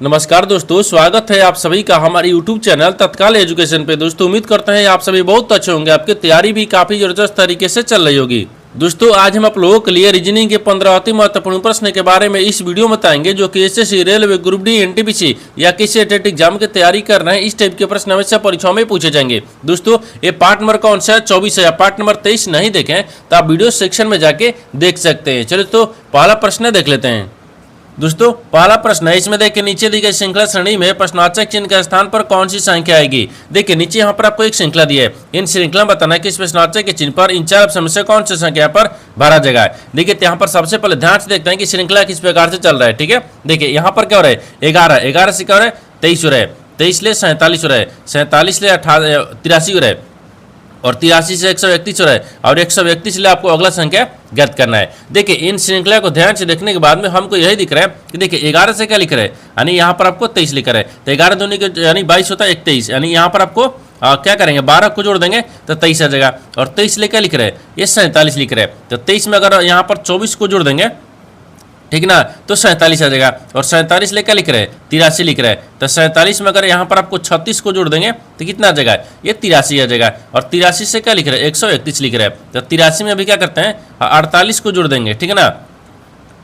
नमस्कार दोस्तों, स्वागत है आप सभी का हमारे यूट्यूब चैनल तत्काल एजुकेशन पे। दोस्तों उम्मीद करते हैं आप सभी बहुत अच्छे होंगे, आपकी तैयारी भी काफी जबरदस्त तरीके से चल रही होगी। दोस्तों आज हम आप लोगों के लिए रीजनिंग के 15 अति महत्वपूर्ण प्रश्न के बारे में इस वीडियो में बताएंगे, जो कि SSC, railway, group D, NTPC या किसी टेट एग्जाम की तैयारी कर रहे हैं। इस टाइप के प्रश्न हमेशा परीक्षाओं में पूछे जाएंगे। दोस्तों ये पार्ट नंबर कौन सा है, 24 है या पार्ट नंबर 23 नहीं देखें तो आप वीडियो सेक्शन में जाके देख सकते हैं। चलिए तो पहला प्रश्न देख लेते हैं। दोस्तों पहला प्रश्न है, इसमें देखिए नीचे दी गई श्रृंखला श्रेणी में प्रश्नवाचक चिन्ह के स्थान पर कौन सी संख्या आएगी। देखिए नीचे यहाँ पर आपको एक श्रृंखला दी है, इन श्रृंखला में बताना है कि इस प्रश्नवाचक के चिन्ह पर इन चार ऑप्शन में से कौन सी संख्या पर भरा जाएगा। देखिए यहाँ पर सबसे पहले ध्यान से देखते हैं कि श्रृंखला किस प्रकार से चल रहा है। ठीक है, देखिए यहाँ पर क्या हो रहा है, 11 से क्या हो रहा है, 23 हो रहा है, 23 ले 47 हो रहा है, 47 ले 83 हो रहा है, और 83 से 131 हो रहा है, और 131 ले आपको अगला संख्या ज्ञात करना है। देखिए इन श्रृंखला को ध्यान से देखने के बाद में हमको यही दिख रहा है कि देखिए 11 से क्या लिख रहा है, यानी यहाँ पर आपको 23 लिख रहा है, तो 11 दूनी के यानी 22 होता है 23, यानी यहाँ पर आपको क्या करेंगे, 12 को जोड़ देंगे तो 23 आ जाएगा, और 23 ले क्या लिख रहे हैं, ये 47 लिख रहे हैं, तो 23 में अगर यहाँ पर 24 को जोड़ देंगे, ठीक ना, तो 47 आ जाएगा, और 47 ले क्या लिख रहे हैं, 83 लिख रहे हैं, तो 47 में अगर यहाँ पर आपको 36 को जोड़ देंगे तो कितना आ जाएगा, ये 83 आ जाएगा, और 83 से क्या लिख रहे हैं, 131 लिख रहे हैं, तो 83 में अभी क्या करते हैं, 48 को जोड़ देंगे, ठीक है ना,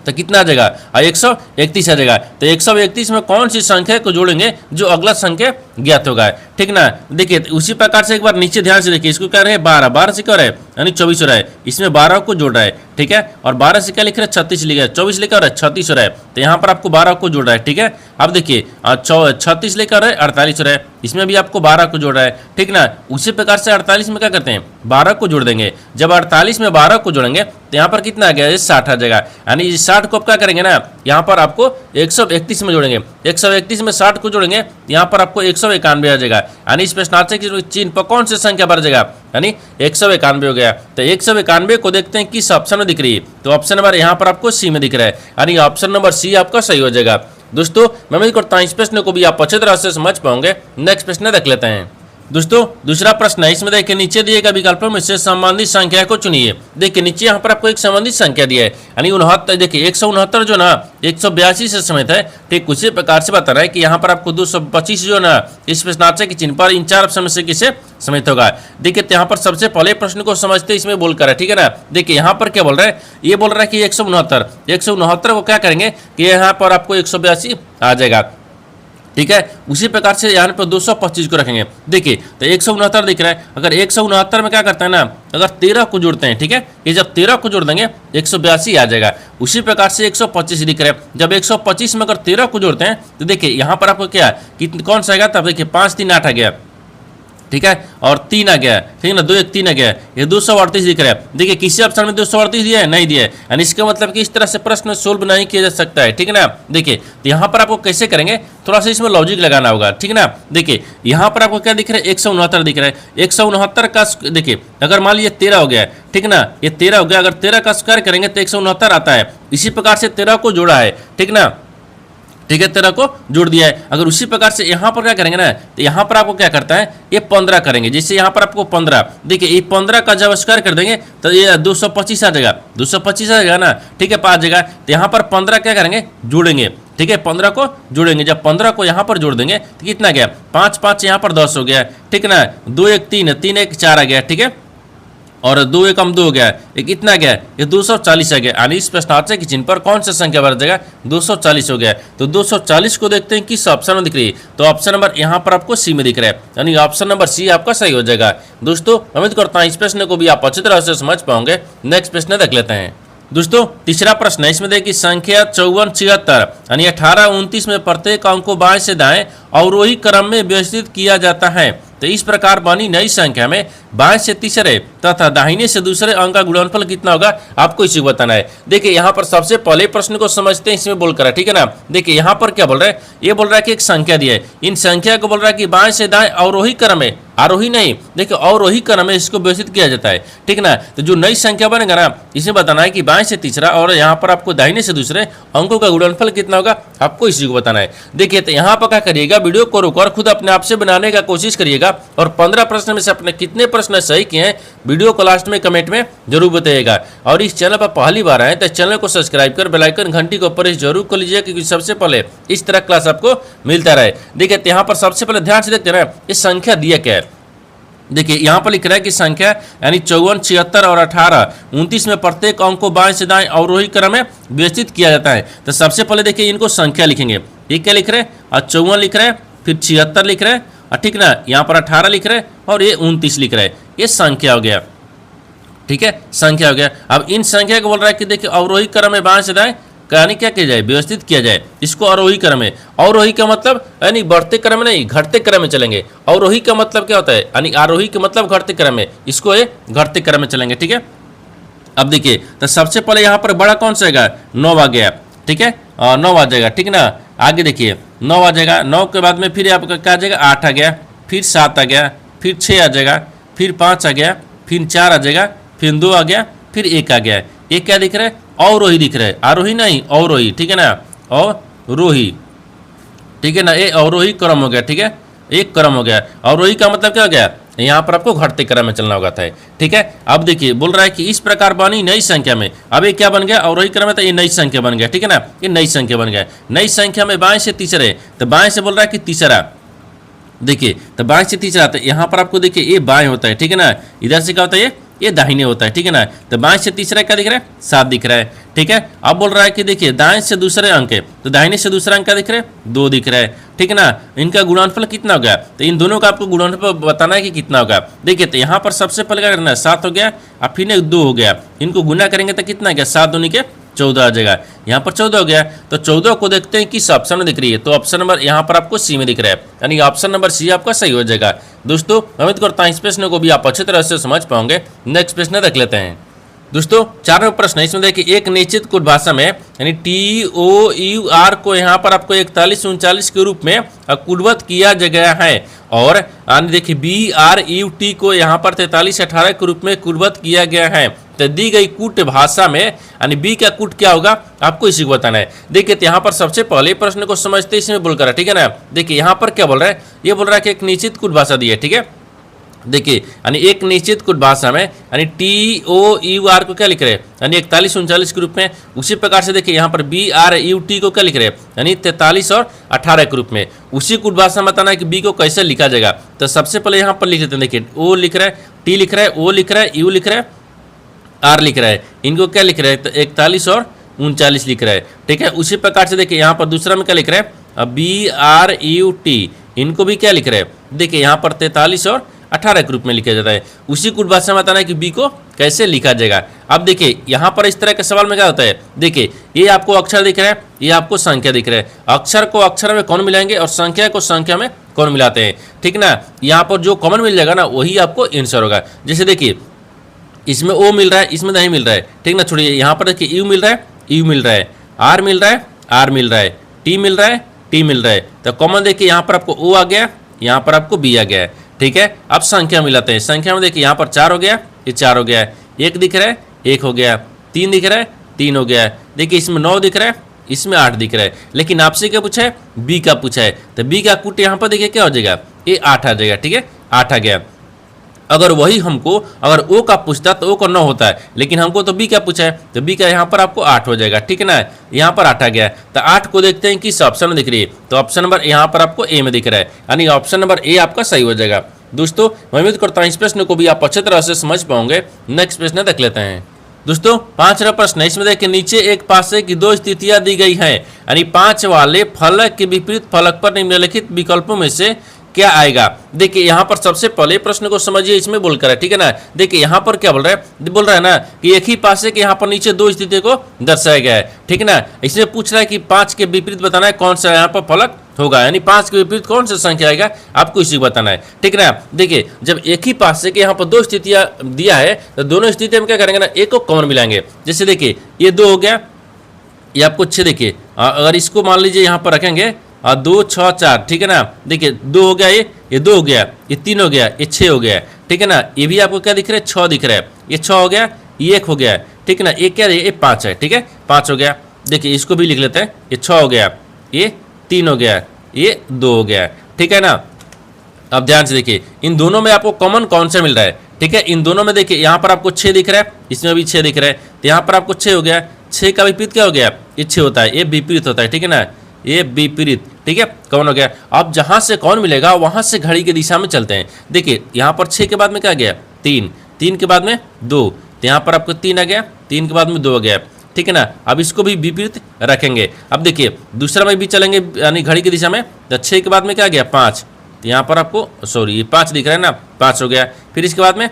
तो कितना आ जाएगा, 131 आ जाएगा। तो 131 में कौन सी संख्या को जोड़ेंगे जो अगला संख्या ज्ञात होगा, ठीक ना। देखिए उसी प्रकार से एक बार नीचे ध्यान से देखिए, इसको क्या रहे 12 से क्या रहा है, यानी 24 हो रहा है, इसमें 12 को जोड़ रहा है, ठीक है, और 12 से क्या लिख रहा है, 36 लिखा है, 24 लेकर रहा है 36 हो रहा है, तो यहाँ पर आपको 12 को जोड़ रहा है, ठीक है। अब देखिए 36 लेकर रहा है 48 हो रहा है, इसमें भी आपको 12 को जोड़ रहा है, ठीक ना। उसी प्रकार से 48 में क्या करते हैं, 12 को जोड़ देंगे, जब 48 में 12 को जोड़ेंगे तो यहाँ पर कितना आ गया, 60 आ जाएगा, यानी 60 को आप क्या करेंगे ना, यहाँ पर आपको 131 में जोड़ेंगे, 131 में 60 को जोड़ेंगे, यहाँ पर आपको 191 आ जाएगा, यानी इस प्रश्नार्थक के चिन्ह पर कौन सी संख्या बढ़ जाएगा, यानी 191 हो गया। तो 191 को देखते हैं किस ऑप्शन में दिख रही है, तो ऑप्शन नंबर यहाँ पर आपको सी में दिख रहा है, यानी ऑप्शन नंबर सी आपका सही हो जाएगा। दोस्तों मैं उम्मीद करता हूँ इस प्रश्न को भी आप अच्छे तरह से समझ पाओगे। नेक्स्ट प्रश्न देख लेते हैं। दोस्तों दूसरा प्रश्न है, इसमें देखिए नीचे दिए गए विकल्पों में से संबंधित संख्या को चुनिए। देखिए नीचे यहाँ पर आपको एक संबंधित संख्या दिया है, यानी 69। देखिए 169 जो ना 182 से समेत है, ठीक उसी प्रकार से बता रहा है कि यहाँ पर आपको 225 जो ना इस प्रश्नार्थक के चिन्ह पर इन चार ऑप्शन में से किसे समेत होगा। देखिए यहाँ पर सबसे पहले प्रश्न को समझते इसमें बोल कर है, ठीक है ना। देखिए यहाँ पर क्या बोल रहा है, ये बोल रहा है कि 169 को क्या करेंगे कि यहाँ पर आपको 182 आ जाएगा, ठीक है। उसी प्रकार से यहाँ पर 225 को रखेंगे। देखिए तो 169 दिख रहा है, अगर 169 में क्या करते हैं ना, अगर 13 को जोड़ते हैं, ठीक है, ये जब 13 को जोड़ देंगे 182 आ जाएगा। उसी प्रकार से 125 दिख रहा है, जब 125 में अगर 13 को जोड़ते हैं तो देखिए यहाँ पर आपको क्या कौन सा आएगा, तब देखिए 5 3 8 आ गया, ठीक है, और 3 आ गया, ठीक है ना, 2 1 3 आ गया, ये 238 दिख रहा है। देखिए किसी ऑप्शन में 238 दिया है, नहीं दिया है, यानी इसका मतलब कि इस तरह से प्रश्न सोल्व नहीं किया जा सकता है, ठीक है ना। देखिए तो यहाँ पर आपको कैसे करेंगे, थोड़ा सा इसमें लॉजिक लगाना होगा, ठीक है ना। देखिए यहाँ पर आपको क्या दिख रहा है, 169 दिख रहा है, 169 का देखिए अगर मान लीजिए 13 हो गया, ठीक ना, ये 13 हो गया, अगर 13 का स्क्वायर करेंगे तो 169 आता है। इसी प्रकार से 13 को जोड़ा है, ठीक ना, ठीक है, 13 को जोड़ दिया है। अगर उसी प्रकार से यहाँ पर क्या करेंगे ना, तो यहाँ पर आपको क्या करता है, ये 15 करेंगे, जैसे यहाँ पर आपको 15, देखिए ये 15 का जब स्क्वायर कर देंगे तो ये 225 आ जाएगा, 225 आ जाएगा ना, ठीक है, 5 जाएगा। तो यहाँ पर 15 क्या करेंगे, जोड़ेंगे, ठीक है, 15 को जोड़ेंगे, जब 15 को यहाँ पर जोड़ देंगे तो कितना गया, 5 5 यहाँ पर 10 हो गया, ठीक है ना, 2 1 3 3 1 4 आ गया, ठीक है, और 2 1 2 हो गया, एक इतना गया, ये 240 आ गया, यानी इस प्रश्नार्थक के चिन्ह पर कौन सा संख्या बढ़ जाएगा, 240 हो गया। तो 240 को देखते हैं किस ऑप्शन में दिख रही है, तो ऑप्शन नंबर यहाँ पर आपको सी में दिख रहा है, यानी ऑप्शन नंबर सी आपका सही हो जाएगा। दोस्तों उम्मीद करता हूँ इस प्रश्न को भी आप अच्छी तरह से समझ पाओगे। नेक्स्ट प्रश्न देख लेते हैं। दोस्तों तीसरा प्रश्न है, इसमें देखिए संख्या 54 76 यानी 18 29 में प्रत्येक अंक को बाएं से दाएं अवरोही क्रम में व्यवस्थित किया जाता है। तो इस प्रकार बनी नई संख्या में बाएं से तीसरे तथा दाहिने से दूसरे अंक का गुणनफल कितना होगा, आपको इसी को बताना है। देखिए यहाँ पर सबसे पहले प्रश्न को समझते हैं, इसमें बोलकर है, ठीक है ना। देखिए यहाँ पर क्या बोल रहा है, ये बोल रहा है कि एक संख्या दी है, इन संख्या को बोल रहा है कि बाएं से दाएं अवरोही क्रम में, आरोही नहीं, देखिए अवरोही क्रम में इसको व्यवस्थित किया जाता है, ठीक ना। तो जो नई संख्या बनेगा ना, इसमें बताना है कि बाएं से तीसरा और यहाँ पर आपको दाहिने से दूसरे अंकों का गुणनफल कितना होगा, आपको इसी को बताना है। देखिए तो यहाँ पर क्या करिएगा, वीडियो को रोककर खुद अपने आप से बनाने का कोशिश करिएगा और 15 प्रश्न में से अपने कितने प्रश्न सही किए हैं वीडियो को लास्ट में कमेंट में जरूर बताइएगा। और इस चैनल पर पहली बार आए तो चैनल को सब्सक्राइब कर बेल आइकन घंटी को प्रेस जरूर कर लीजिए, क्योंकि सबसे पहले इस तरह क्लास आपको मिलता रहे। देखिए यहाँ पर सबसे पहले ध्यान से देखते हैं इस संख्या दिया क्या है। देखिए यहाँ पर लिख रहा है कि संख्या यानी 54, 76 और 18, 29 में प्रत्येक अंक को बाएं से दाएं अवरोही क्रम में व्यवस्थित किया जाता है। तो सबसे पहले देखिए इनको संख्या लिखेंगे। ये क्या लिख रहे हैं? और 54 लिख रहे हैं, फिर 76 लिख रहे हैं, और ठीक ना, यहाँ पर 18 लिख रहे हैं, और ये 29 लिख रहे हैं। ये संख्या हो गया, ठीक है, संख्या हो गया। अब इन संख्या को बोल रहा है कि देखिए अवरोही क्रम में बाएं से दाएं यानी क्या किया जाए, व्यवस्थित किया जाए। इसको आरोही क्रम में, आरोही का मतलब यानी बढ़ते क्रम में नहीं घटते क्रम में चलेंगे। अवरोही का मतलब क्या होता है, यानी आरोही का मतलब घटते क्रम में, इसको ये घटते क्रम में चलेंगे, ठीक है। अब देखिए तो सबसे पहले यहाँ पर बड़ा कौन सा आएगा, 9 आ गया, ठीक है, 9 आ जाएगा, ठीक ना। आगे देखिए 9 आ जाएगा, 9 के बाद में फिर आपका क्या आ जाएगा, 8 आ गया, फिर 7 आ गया, फिर 6 आ जाएगा, फिर 5 आ गया, फिर 4 आ जाएगा, फिर 2 आ गया, फिर 1 आ गया। ये क्या दिख रहा है, अवरोही दिख रहा है, आरोही नहीं अवरोही, ठीक है ना, अवरोही, ठीक है ना। ये अवरोही क्रम हो गया, ठीक है, एक क्रम हो गया। अवरोही का मतलब क्या हो गया, यहाँ पर आपको घटते क्रम में चलना होगा था, ठीक है। अब देखिए बोल रहा है कि इस प्रकार बनी नई संख्या में, अब ये क्या बन गया, अवरोही क्रम में, तो ये नई संख्या बन गया, ठीक है ना, ये नई संख्या बन गया। नई संख्या में बाएं से तीसरे, तो बाएं से बोल रहा है कि तीसरा, देखिए तो बाएं से तीसरा, तो यहाँ पर आपको देखिए ये बाएं होता है, ठीक है ना, इधर से क्या होता है, ये दाहिने होता है, ठीक है ना। तो बाएं से तीसरा क्या दिख रहा है, 7 दिख रहा है, ठीक है। अब बोल रहा है कि देखिए दाएं से दूसरे अंक है, तो दाहिने से दूसरा अंक क्या दिख रहा है, 2 दिख रहा है, ठीक है ना। इनका गुणनफल कितना हो गया, तो इन दोनों का आपको गुणनफल बताना है कि कितना होगा। देखिए तो यहाँ पर सबसे पहले क्या करना है, 7 हो गया, अब फिर 2 हो गया, इनको गुना करेंगे तो कितना गया, 7 दूनी के 14 आ जाएगा। यहाँ पर 14 हो गया, तो 14 को देखते हैं किस ऑप्शन में दिख रही है, तो ऑप्शन नंबर यहाँ पर आपको सी में दिख रहा है, यानी ऑप्शन नंबर सी आपका सही हो जाएगा। दोस्तों उम्मीद करता हूँ इस प्रश्न को भी आप अच्छी तरह से समझ पाओगे। नेक्स्ट प्रश्न देख लेते हैं। दोस्तों 4वां प्रश्न, इसमें देखिए एक निश्चित कुट भाषा में यानी TOUR को यहाँ पर आपको 41, 39 के रूप में कुटबद्ध किया गया है, और देखिए BRUT को यहाँ पर 43, 18 के रूप में कुटबद्ध किया गया है। तो दी गई कूट भाषा में यानी बी का कूट क्या होगा, आपको इसी को बताना है। देखिए तो यहाँ पर सबसे पहले प्रश्न को समझते इसमें बोलकर, ठीक है ना। देखिए यहाँ पर क्या बोल रहा है, ये बोल रहा है कि एक निश्चित कूट भाषा दी है, ठीक है। देखिए यानी एक निश्चित कुट भाषा में यानी TOUR को क्या लिख रहे हैं, यानी 41, 39 के रूप में। उसी प्रकार से देखिए यहाँ पर BRUT को क्या लिख रहे हैं, यानी 43 और 18 के रूप में। उसी कुट भाषा में बताना है कि बी को कैसे लिखा जाएगा। तो सबसे पहले यहाँ पर लिख लेते हैं, देखिए O लिख रहा है, T लिख रहा है, O लिख रहा है, U लिख रहा है, R लिख रहा है, इनको क्या लिख रहा है, तो 41 और 39 लिख रहा है, ठीक है। उसी प्रकार से देखिए यहाँ पर दूसरा में क्या लिख रहा है, BRUT, इनको भी क्या लिख रहा है, देखिए यहाँ पर 43 और 18 के रूप में लिखा जाता है। उसी कुट भाषा में बताना है कि बी को कैसे लिखा जाएगा। अब देखिए यहाँ पर इस तरह के सवाल में क्या होता है, देखिए ये आपको अक्षर दिख रहा है, ये आपको संख्या दिख रहा है। अक्षर को अक्षर में कौन मिलाएंगे और संख्या को संख्या में कौन मिलाते हैं, ठीक ना। यहाँ पर जो कॉमन मिल जाएगा ना वही आपको आंसर होगा। जैसे देखिए इसमें O मिल रहा है, इसमें नहीं मिल रहा है, ठीक ना। छोड़िए यहाँ पर देखिए U मिल रहा है, U मिल रहा है, R मिल रहा है, R मिल रहा है, T मिल रहा है, T मिल रहा है। तो कॉमन देखिए यहाँ पर आपको O आ गया, यहाँ पर आपको B आ गया है, ठीक है। अब संख्या मिलाते हैं। संख्या में देखिए यहाँ पर 4 हो गया, ये 4 हो गया है, 1 दिख रहा है, 1 हो गया, 3 दिख रहा है, 3 हो गया है। देखिए इसमें 9 दिख रहा है, इसमें 8 दिख रहा है, लेकिन आपसे क्या पूछा है, बी का पूछा है। तो बी का कूट यहाँ पर देखिए क्या हो जाएगा, ये 8 आ जाएगा, ठीक है, 8 आ गया। अगर वही हमको अगर ओ का पूछता तो ओ का 9 होता है, लेकिन हमको तो बी का पूछा है, तो बी का यहाँ पर आपको 8 हो जाएगा, ठीक है ना। यहाँ पर 8 आ गया, तो 8 को देखते हैं किस ऑप्शन में दिख रही है, तो ऑप्शन नंबर यहाँ पर आपको ए में दिख रहा है, यानी ऑप्शन नंबर ए आपका सही हो जाएगा। दोस्तों मैं उम्मीद करता हूँ इस प्रश्न को भी आप अच्छी तरह से समझ पाओगे। नेक्स्ट प्रश्न देख लेते हैं। दोस्तों 5वां प्रश्न है, इसमें देखिए नीचे एक पासे की 2 स्थितियां दी गई हैं, यानी 5 वाले फलक के विपरीत फलक पर निम्नलिखित विकल्पों में से क्या आएगा। देखिए यहाँ पर सबसे पहले प्रश्न को समझिए, इसमें बोलकर है, ठीक है ना। देखिए यहाँ पर क्या बोल रहा है ना कि एक ही पासे के यहाँ पर नीचे 2 स्थितियों को दर्शाया गया है, ठीक है ना। इसमें पूछ रहा है कि 5 के विपरीत बताना है कौन सा यहाँ पर फलक होगा, यानी 5 के विपरीत कौन सा संख्या आएगा, आपको इसी को बताना है, ठीक है ना। देखिए जब एक ही पासे के यहाँ पर 2 स्थितियां दिया है तो दोनों स्थितियों में क्या करेंगे ना, एक को कॉमन मिलाएंगे। जैसे देखिए ये 2 हो गया, ये आपको 6 देखिए, अगर इसको मान लीजिए यहाँ पर रखेंगे 2, 6, 4, ठीक है ना। देखिए 2 हो गया, ये 2 हो गया, ये 3 हो गया, ये 6 हो गया, ठीक है ना। ये भी आपको क्या दिख रहा है, 6 दिख रहा है, ये 6 हो गया, ये 1 हो गया, ठीक है ना। ये क्या है, ये 5 है, ठीक है, 5 हो गया। देखिए इसको भी लिख लेते हैं, ये 6 हो गया, ये 3 हो गया, ये 2 हो गया, ठीक है ना। अब ध्यान से देखिए इन दोनों में आपको कॉमन कौन सा मिल रहा है, ठीक है। इन दोनों में देखिए यहाँ पर आपको 6 दिख रहा है, इसमें भी 6 दिख रहा है, तो यहाँ पर आपको 6 हो गया। 6 का विपरीत क्या हो गया? ये 6 होता है, ये विपरीत होता है, ठीक है ना, ये विपरीत, ठीक है, कौन हो गया। अब जहाँ से कौन मिलेगा वहाँ से घड़ी की दिशा में चलते हैं। देखिए यहाँ पर 6 के बाद में क्या गया? 3, 3 के बाद में 2, तो यहाँ पर आपको 3 आ गया, 3 के बाद में 2 आ गया, ठीक है ना। अब इसको भी विपरीत रखेंगे। अब देखिए दूसरा में भी चलेंगे यानी घड़ी की दिशा में, तो 6 के बाद में क्या गया? 5, तो यहाँ पर आपको सॉरी ये 5 दिख रहा है ना, 5 हो गया। फिर इसके बाद में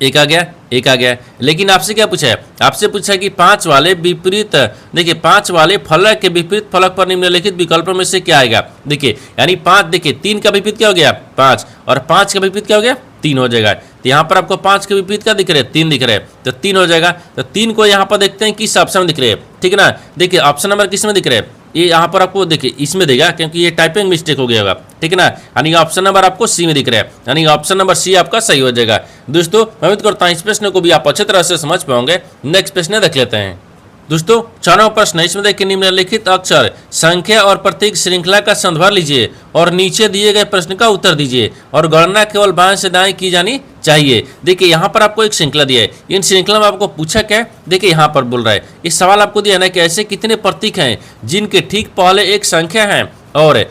1 आ गया, 1 आ गया। लेकिन आपसे क्या पूछा है? आपसे पूछा है कि 5 वाले विपरीत, देखिए 5 वाले फलक के विपरीत फलक पर निम्नलिखित विकल्पों में से क्या आएगा। देखिए यानी 5, देखिए 3 का विपरीत क्या हो गया? 5, और 5 का विपरीत क्या हो गया? 3 हो जाएगा। तो यहाँ पर आपको 5 के विपरीत क्या दिख रहे हैं? 3 दिख रहे हैं, तो 3 हो जाएगा। तो 3 को यहाँ पर देखते हैं किस ऑप्शन में दिख रहे हैं, ठीक है ना। देखिए ऑप्शन नंबर किस में दिख रहे हैं? ये यहाँ पर आपको देखिए इसमें देगा, क्योंकि ये टाइपिंग मिस्टेक हो गया होगा, ठीक है ना। यानी ऑप्शन नंबर आपको सी में दिख रहा है, यानी ऑप्शन नंबर सी आपका सही हो जाएगा। दोस्तों मैं उम्मीद करता हूँ इस प्रश्न को भी आप अच्छे तरह से समझ पाओगे। नेक्स्ट प्रश्न देख लेते हैं। दोस्तों 6वां प्रश्न है, इसमें देखिए निम्नलिखित अक्षर, संख्या और प्रतीक श्रृंखला का संदर्भ लीजिए और नीचे दिए गए प्रश्न का उत्तर दीजिए और गणना केवल बाएं से दाएं की जानी चाहिए। देखिए यहाँ पर आपको एक श्रृंखला दिया है, इन श्रृंखला में आपको पूछा क्या है? देखिए यहाँ पर बोल रहा है, इस सवाल आपको दिया ना कि ऐसे कितने प्रतीक हैं जिनके ठीक पहले एक संख्या है और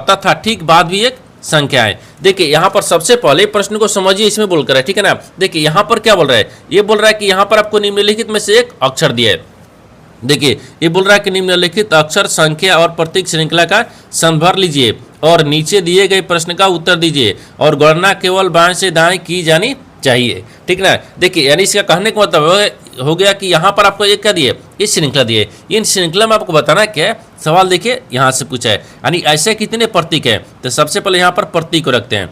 तथा ठीक बाद भी एक संख्या है। देखिए यहाँ पर सबसे पहले प्रश्न को समझिए, इसमें बोल कर है, ठीक है ना। देखिए यहाँ पर क्या बोल रहा है? ये बोल रहा है कि यहाँ पर आपको निम्नलिखित में से एक अक्षर दिया है। देखिए ये बोल रहा है कि निम्नलिखित अक्षर, संख्या और प्रतीक श्रृंखला का संदर्भ लीजिए और नीचे दिए गए प्रश्न का उत्तर दीजिए और गणना केवल बाएं से दाएं की जानी चाहिए, ठीक ना। देखिए यानी इसका कहने का मतलब हो गया कि यहाँ पर आपको एक क्या दिए? इस श्रृंखला दिए। इन श्रृंखला में आपको बताना क्या है? सवाल देखिए यहाँ से पूछा है, यानी ऐसे कितने प्रतीक हैं। तो सबसे पहले यहाँ पर प्रतीक को रखते हैं,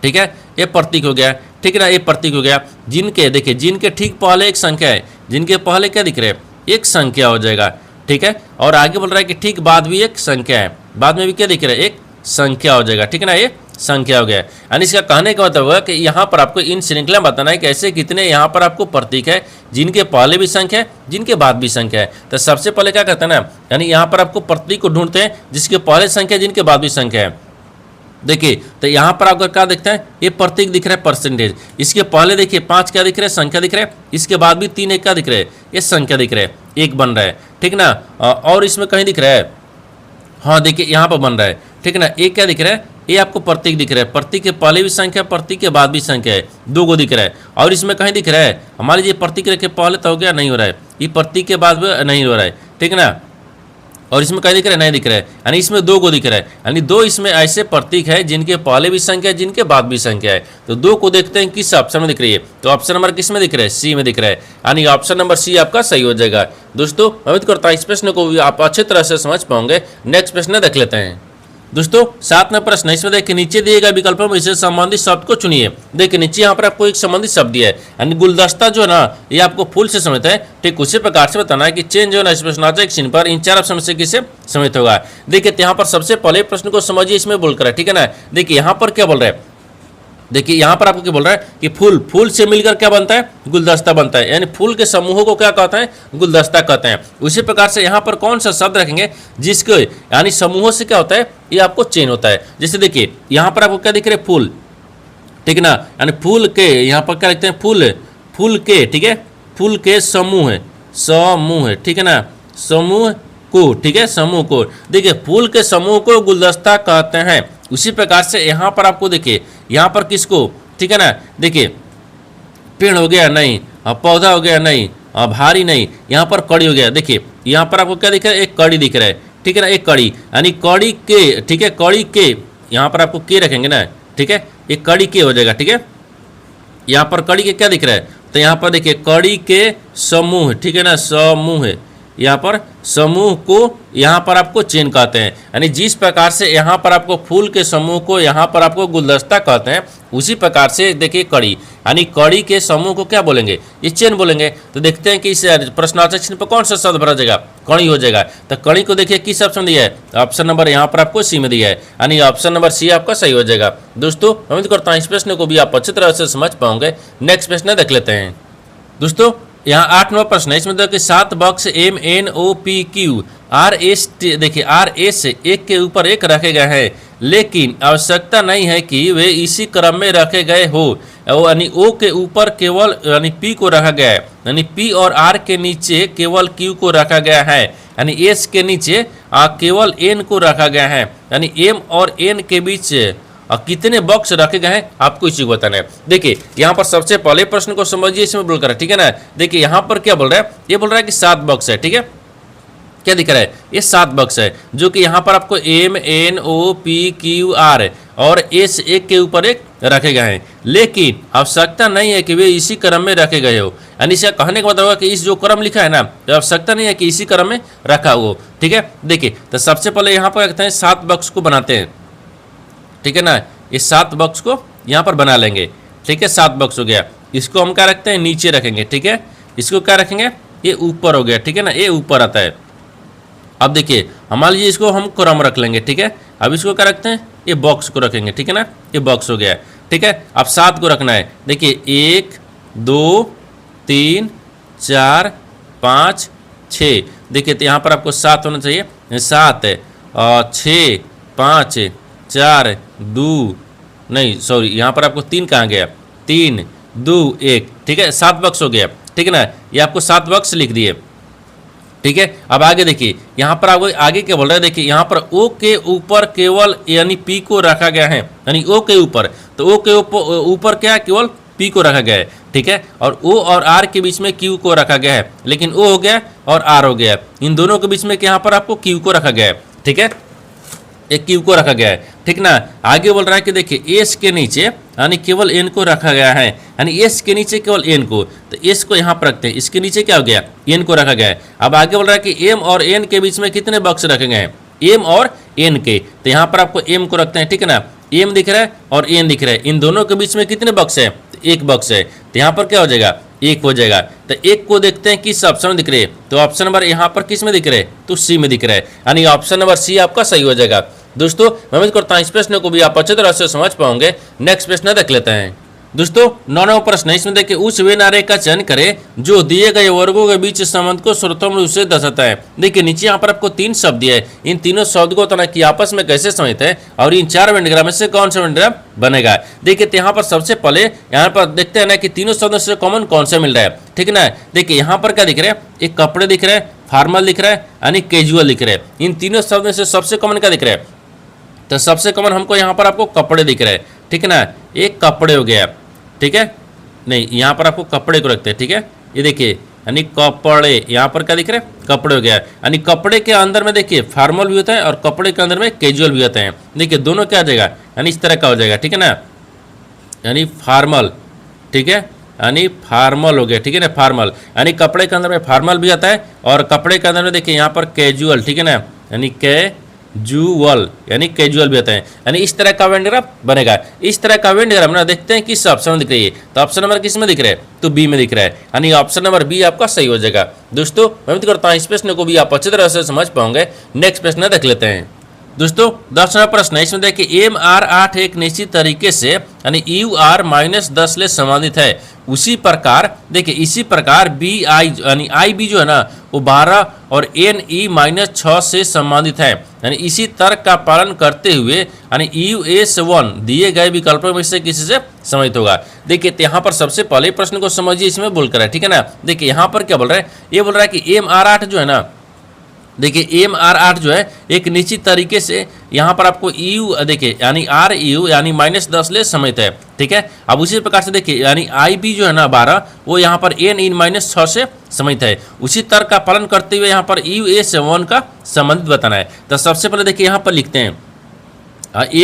ठीक है, ये प्रतीक हो गया, ठीक है ना, ये प्रतीक हो गया। जिनके देखिए जिनके ठीक पहले एक संख्या है, जिनके पहले क्या दिख रहे हैं? एक संख्या हो जाएगा, ठीक है। और आगे बोल रहा है कि ठीक बाद भी एक संख्या है, बाद में भी क्या दिख रहा है? एक संख्या हो जाएगा, ठीक है ना, ये संख्या हो गया। यानी इसका कहने का मतलब होगा कि यहाँ पर आपको इन श्रृंखला में बताना है कि ऐसे कितने यहाँ पर आपको प्रतीक है जिनके पहले भी संख्या है, जिनके बाद भी संख्या है। तो सबसे पहले क्या करते हैं ना, यानी यहाँ पर आपको प्रतीक को ढूंढते हैं जिसके पहले संख्या, जिनके बाद भी संख्या है। देखिए तो यहाँ पर आपको क्या दिखता है? ये प्रतीक दिख रहा है परसेंटेज। इसके पहले देखिए 5 क्या दिख रहा है? संख्या दिख रहा है। इसके बाद भी 3 एक क्या दिख रहा है? ये संख्या दिख रहा है, एक बन रहा है, ठीक ना। और इसमें कहीं दिख रहा है, हाँ देखिए यहाँ पर बन रहा है, ठीक है ना। एक क्या दिख रहा है? ये आपको प्रतीक दिख रहा है, प्रतीक के पहले भी संख्या, प्रतीक के बाद भी संख्या है, 2 को दिख रहा है। और इसमें कहीं दिख रहा है हमारे ये प्रतीक के पहले तो हो गया, नहीं हो रहा है, ये प्रतीक के बाद भी नहीं हो रहा है, ठीक है ना। और इसमें क्या दिख रहा है? नहीं दिख रहा है, यानी इसमें 2 को दिख रहा है, यानी 2 इसमें ऐसे प्रतीक है जिनके पहले भी संख्या है, जिनके बाद भी संख्या है। तो 2 को देखते हैं किस ऑप्शन में दिख रही है। तो ऑप्शन नंबर किस में दिख रहा है? सी में दिख रहा है, यानी ऑप्शन नंबर सी आपका सही हो जाएगा। दोस्तों उम्मीद करता हूँ इस प्रश्न को भी आप अच्छे तरह से समझ पाओगे। नेक्स्ट प्रश्न देख लेते हैं। दोस्तों 7वां प्रश्न है, इसमें देखिए नीचे दिए गए विकल्पों में से संबंधित शब्द को चुनिए। देखिए नीचे यहाँ पर आपको एक संबंधित शब्द दिया है, यानी गुलदस्ता जो है ना, ये आपको फूल से समित है। ठीक उसी प्रकार से बताना है कि चेन जो है ना इस प्रश्नवाचक चिन्ह पर इन 4 ऑप्शन से किसे समित होगा। देखिए यहाँ पर सबसे पहले प्रश्न को समझिए, इसमें बोलकर है, ठीक है ना। देखिए यहाँ पर क्या बोल रहा है? देखिए यहाँ पर आपको क्या बोल रहा है कि फूल से मिलकर क्या बनता है? गुलदस्ता बनता है, यानी फूल के समूहों को क्या कहते हैं? गुलदस्ता कहते हैं। उसी प्रकार से यहाँ पर कौन सा शब्द रखेंगे जिसके यानी समूहों से क्या होता है? ये आपको चेन होता है। जैसे देखिए यहाँ पर आपको क्या दिख रहे? फूल, ठीक है ना, यानी फूल के यहाँ पर क्या लिखते हैं? फूल के, ठीक है, फूल के समूह है, ठीक है ना, समूह को, ठीक है, समूह को। देखिए फूल के समूह को गुलदस्ता कहते हैं। उसी प्रकार से यहाँ पर आपको देखिए, यहाँ पर किसको, ठीक है ना, देखिए पेड़ हो गया नहीं, पौधा हो गया नहीं, भारी नहीं, यहाँ पर कड़ी हो गया। देखिए यहाँ पर आपको क्या दिख रहा है? एक कड़ी दिख रहा है, ठीक है ना, एक कड़ी, यानी कड़ी के, ठीक है, कड़ी के, यहाँ पर आपको के रखेंगे ना, ठीक है, एक कड़ी के हो जाएगा, ठीक है। यहाँ पर कड़ी के क्या दिख रहा है? तो यहाँ पर देखिए कड़ी के समूह, ठीक है ना, समूह है, यहाँ पर समूह को यहाँ पर आपको चेन कहते हैं। यानी जिस प्रकार से यहाँ पर आपको फूल के समूह को यहाँ पर आपको गुलदस्ता कहते हैं, उसी प्रकार से देखिए कड़ी, यानी कड़ी के समूह को क्या बोलेंगे? ये चेन बोलेंगे। तो देखते हैं कि इस प्रश्नवाचक चिन्ह पर कौन सा शब्द भरा जाएगा? कड़ी हो जाएगा। तो कड़ी को देखिए किस ऑप्शन दिया है? ऑप्शन नंबर यहाँ पर आपको सी में दिया है, यानी ऑप्शन नंबर सी आपका सही हो जाएगा। दोस्तों उम्मीद करता हूँ इस प्रश्न को भी आप अच्छी तरह से समझ पाओगे। नेक्स्ट प्रश्न देख लेते हैं। दोस्तों यहाँ 8वां प्रश्न है, इसमें देखिए 7 बॉक्स MNOPQ RS, देखिए RS एक के ऊपर एक रखे गए हैं। लेकिन आवश्यकता नहीं है कि वे इसी क्रम में रखे गए हो। यानी ओ के ऊपर केवल यानी पी को रखा गया है, यानी पी और आर के नीचे केवल क्यू को रखा गया है, यानी एस के नीचे केवल एन को रखा गया है, यानी एम और एन के बीच कितने बॉक्स रखे गए हैं आपको इसी को बताना है। देखिए यहाँ पर सबसे पहले प्रश्न को समझिए, इसमें बोल कर, ठीक है ना। देखिए यहाँ पर क्या बोल रहा है, ये बोल रहा है कि 7 बॉक्स है, ठीक है। क्या दिख रहा है, ये 7 बॉक्स है, जो कि यहाँ पर आपको M N O P Q R और एस एक के ऊपर एक रखे गए हैं, लेकिन आवश्यकता नहीं है कि वे इसी क्रम में रखे गए हो। यानी इसका कहने का मतलब होगा कि इस जो क्रम लिखा है ना, तो आवश्यकता नहीं है कि इसी क्रम में रखा हो, ठीक है। देखिए तो सबसे पहले यहाँ पर कहते हैं 7 बॉक्स को बनाते हैं, ठीक है ना। ये 7 बॉक्स को यहाँ पर बना लेंगे, ठीक है। 7 बॉक्स हो गया, इसको हम क्या रखते हैं, नीचे रखेंगे, ठीक है। इसको क्या रखेंगे, ये ऊपर हो गया, ठीक है ना, ये ऊपर आता है। अब देखिए मान लीजिए इसको हम क्रम रख लेंगे, ठीक है। अब इसको क्या रखते हैं, ये बॉक्स को रखेंगे, ठीक है ना, ये बॉक्स हो गया, ठीक है। अब 7 को रखना है, देखिए 1 2 3 4 5 6, देखिए तो यहाँ पर आपको 7 होना चाहिए, 7 और 6 5 4 2 नहीं सॉरी, यहाँ पर आपको 3 कहाँ गया, 3 2 1, ठीक है। 7 बॉक्स हो गया, ठीक है ना, ये आपको 7 बॉक्स लिख दिए, ठीक है। अब आगे देखिए यहाँ पर आपको आगे क्या बोल रहा है, देखिए यहाँ पर ओ के ऊपर केवल यानी पी को रखा गया है, यानी ओ के ऊपर, तो ओ के ऊपर क्या केवल पी को रखा गया है, ठीक है। और ओ और आर के बीच में क्यू को रखा गया है, लेकिन ओ हो गया और आर हो गया, इन दोनों के बीच में यहाँ पर आपको क्यू को रखा गया है, ठीक है, एक क्यू को रखा गया है, ठीक ना। आगे बोल रहा है कि देखिए एस के नीचे यानी केवल एन को रखा गया है, यानी एस के नीचे केवल एन को, तो एस को यहाँ पर रखते हैं, इसके नीचे क्या हो गया, एन को रखा गया है। अब आगे बोल रहा है कि एम और एन के बीच में कितने बॉक्स रखे गए हैं, एम और एन के, तो यहाँ पर आपको एम को रखते हैं, ठीक है ना। एम दिख रहा है और एन दिख रहा है, इन दोनों के बीच में कितने बॉक्स है, तो 1 बॉक्स है, तो यहाँ पर क्या हो जाएगा, 1 हो जाएगा। तो 1 को देखते हैं किस ऑप्शन में दिख रहे हैं, तो ऑप्शन नंबर यहाँ पर किस में दिख रहे हैं, तो सी में दिख रहा है, यानी ऑप्शन नंबर सी आपका सही हो जाएगा। दोस्तों मैं उम्मीद करता हूँ इस प्रश्न को भी आप अच्छे तरह से समझ पाओगे। नेक्स्ट प्रश्न देख लेते हैं। दोस्तों 9वां प्रश्न है, इसमें देखिए उस वेन आरेख का चयन करें जो दिए गए वर्गों के बीच संबंध को सर्वोत्तम रूप से दर्शाता है। देखिए नीचे यहाँ पर आपको 3 शब्द दिए हैं, इन तीनों शब्द को तना कि आपस में कैसे समझते हैं और इन 4 वेन डायग्राम में से कौन सा वेन डायग्राम बनेगा। देखिए यहाँ पर सबसे पहले यहाँ पर देखते हैं ना कि तीनों शब्दों से कॉमन कौन सा मिल रहा है, ठीक है ना। देखिए यहाँ पर क्या दिख रहा है, एक कपड़े दिख रहा है, फॉर्मल दिख रहा है, यानी कैजुअल दिख रहा है। इन तीनों शब्दों से सबसे कॉमन क्या दिख रहा है, तो सबसे कॉमन हमको यहाँ पर आपको कपड़े दिख रहे हैं, ठीक है ना, एक कपड़े हो गया, ठीक है। नहीं यहाँ पर आपको कपड़े को रखते हैं, ठीक है। ये देखिए यानी कपड़े, यहाँ पर क्या दिख रहा है, कपड़े हो गया, यानी कपड़े के अंदर में देखिए फॉर्मल भी होता है और कपड़े के अंदर में कैजुअल भी होते हैं। देखिए दोनों क्या आ जाएगा, यानी इस तरह का हो जाएगा, ठीक है ना, यानी फॉर्मल, ठीक है, यानी फॉर्मल हो गया, ठीक है ना, फॉर्मल यानी कपड़े के अंदर में फॉर्मल भी आता है और कपड़े के अंदर में देखिए यहाँ पर कैजुअल, ठीक है ना, यानी कैजुअल यानी कैजुअल भी होता है, यानी इस तरह का वेन डायग्राम बनेगा। इस तरह का वेन डायग्राम ना देखते हैं किस ऑप्शन में दिख रही है, तो ऑप्शन नंबर किस में दिख रहा है, तो बी में दिख रहा है, यानी ऑप्शन नंबर बी आपका सही हो जाएगा। दोस्तों मैं उम्मीद करता हूँ इस प्रश्न को भी आप अच्छी तरह से समझ पाओगे। नेक्स्ट प्रश्न देख लेते हैं। दोस्तों 10वां प्रश्न है, इसमें देखिए MR8 एक निश्चित तरीके से यानी UR-10 ले संबंधित है। उसी प्रकार देखिए इसी प्रकार BI यानी IB जो है ना वो 12 और NE-6 से संबंधित है, यानी इसी तर्क का पालन करते हुए यानी US1 दिए गए विकल्पों में से किसी से संबंधित होगा। देखिए यहाँ पर सबसे पहले प्रश्न को समझिए, इसमें बोलकर है, ठीक है ना। देखिए यहाँ पर क्या बोल रहा है, ये बोल रहा है कि MR8 जो है ना, देखिए MR8 जो है एक निश्चित तरीके से यहाँ पर आपको EU देखिए यानी RU यानी -10 ले संबंधित है, ठीक है। अब उसी प्रकार से देखिए यानी IB जो है ना 12 वो यहाँ पर NE-6 से संबंधित है। उसी तर्क का पालन करते हुए यहाँ पर US1 का संबंधित बताना है। तो सबसे पहले देखिए यहाँ पर लिखते हैं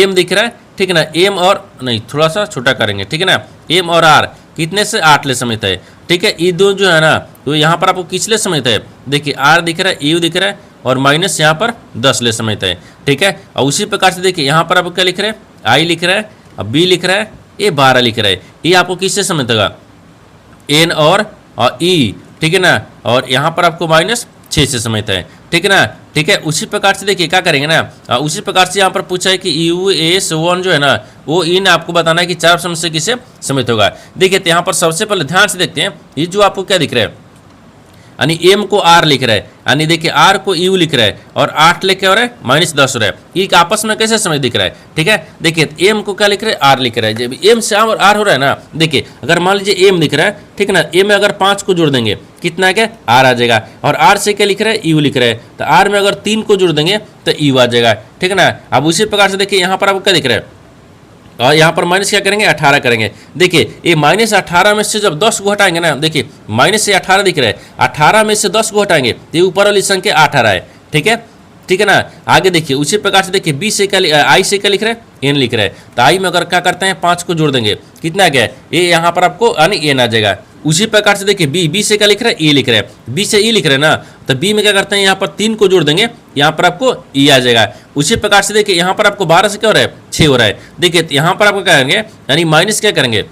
M दिख रहा है, ठीक है ना, M और नहीं थोड़ा सा छोटा करेंगे, ठीक है ना, M और R कितने से 8 ले संबंधित है, ठीक है। ये दो जो है ना तो यहाँ पर आपको किस ले संबंधित है, देखिए R दिख रहा है, EU दिख रहा है और माइनस यहाँ पर 10 ले संबंधित है, ठीक है। और उसी प्रकार से देखिए यहाँ पर आपको क्या लिख रहे हैं, I लिख रहा है, अब B लिख रहा है, ये 12 लिख रहा है, ये आपको किससे संबंधित होगा, N और E, ठीक है ना, और यहाँ पर आपको -6 से संबंधित है, ठीक है ना, ठीक है। उसी प्रकार से देखिए क्या करेंगे ना, उसी प्रकार से यहाँ पर पूछा है कि US1 जो है ना वो इन आपको बताना है कि 4 ऑप्शन से किसे संबंधित होगा। देखिए तो यहाँ पर सबसे पहले ध्यान से देखते हैं, ये जो आपको क्या दिख रहा है, यानी M को R लिख रहा है, यानी देखिए आर को यू लिख रहा है और 8 लेके हो रहा है -10 हो रहा है, ये आपस में कैसे समझ दिख रहा है। ठीक है, देखिए एम को क्या लिख रहा है, आर लिख रहा है। जब एम से आर हो रहा है ना, देखिए अगर मान लीजिए एम दिख रहा है, ठीक है ना, एम में अगर 5 को जोड़ देंगे कितना क्या, आर आ जाएगा। और आर से क्या लिख रहा है, यू लिख रहा है, तो आर में अगर 3 को जोड़ देंगे तो यू आ जाएगा। ठीक है ना, अब उसी प्रकार से देखिए यहाँ पर आपको क्या दिख रहा है, और यहाँ पर माइनस क्या करेंगे, 18 करेंगे। देखिए ये -18 में से जब 10 को हटाएंगे ना, देखिए माइनस से 18 दिख रहा है, 18 में से 10 को हटाएंगे तो ये ऊपर वाली संख्या 18 है। ठीक है, ठीक है ना। आगे देखिए उसी प्रकार से देखिए बी से क्या, आई से क्या लिख रहा है, एन लिख रहा है, तो आई में अगर क्या करते हैं 5 को जोड़ देंगे कितना गया, ये यहाँ पर आपको यानी एन आ जाएगा। उसी प्रकार से देखिए बी से क्या लिख रहा है, ए लिख रहा है, बी से ई लिख रहा है ना, तो बी में क्या करते हैं यहाँ पर 3 को जोड़ देंगे, यहाँ पर आपको ई आ जाएगा। उसी प्रकार से देखिए यहाँ पर आपको 12 से क्या हो रहा है, 6 हो रहा है। देखिए यहाँ पर आपको क्या करेंगे, यानी माइनस क्या करेंगे,